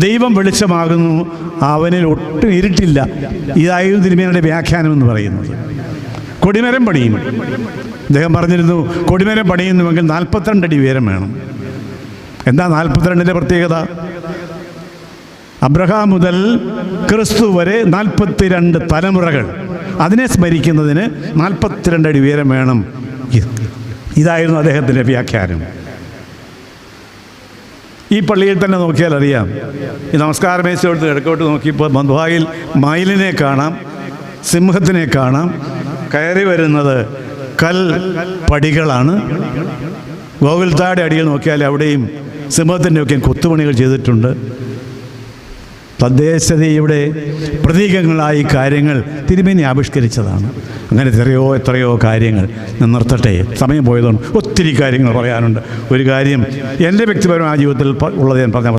ദൈവം വെളിച്ചമാകുന്നു, അവനിൽ ഒട്ടും ഇരുട്ടില്ല. ഇതായിരുന്നു തിരുമേനിയുടെ വ്യാഖ്യാനം എന്ന് പറയുന്നത്. കൊടിമരം പണിയും. അദ്ദേഹം പറഞ്ഞിരുന്നു, കൊടിമരം പണിയുന്നുവെങ്കിൽ 42 അടി ഉയരം വേണം. എന്താ 42ൻ്റെ പ്രത്യേകത? അബ്രഹാം മുതൽ ക്രിസ്തു വരെ 42 തലമുറകൾ, അതിനെ സ്മരിക്കുന്നതിന് 42 അടി ഉയരം വേണം. ഇതായിരുന്നു അദ്ദേഹത്തിൻ്റെ വ്യാഖ്യാനം. ഈ പള്ളിയിൽ തന്നെ നോക്കിയാൽ അറിയാം. ഈ നമസ്കാര മേശയോട് കിഴക്കോട്ട് നോക്കിയപ്പോൾ മധുവായിൽ മയിലിനെ കാണാം, സിംഹത്തിനെ കാണാം. കയറി വരുന്നത് പടികളാണ്. ഗോകുൽത്താടെ അടിയിൽ നോക്കിയാൽ അവിടെയും സിംഹത്തിൻ്റെ ഒക്കെ കൊത്തുപണികൾ ചെയ്തിട്ടുണ്ട്. തദ്ദേശീയയുടെ പ്രതീകങ്ങളായി കാര്യങ്ങൾ തിരുമേനി ആവിഷ്കരിച്ചതാണ്. അങ്ങനെ എത്രയോ കാര്യങ്ങൾ നിർത്തട്ടെ, സമയം പോയതുകൊണ്ട് ഒത്തിരി കാര്യങ്ങൾ പറയാനുണ്ട്. ഒരു കാര്യം എൻ്റെ വ്യക്തിപരമായ ജീവിതത്തിൽ ഉള്ളത് ഞാൻ പറഞ്ഞ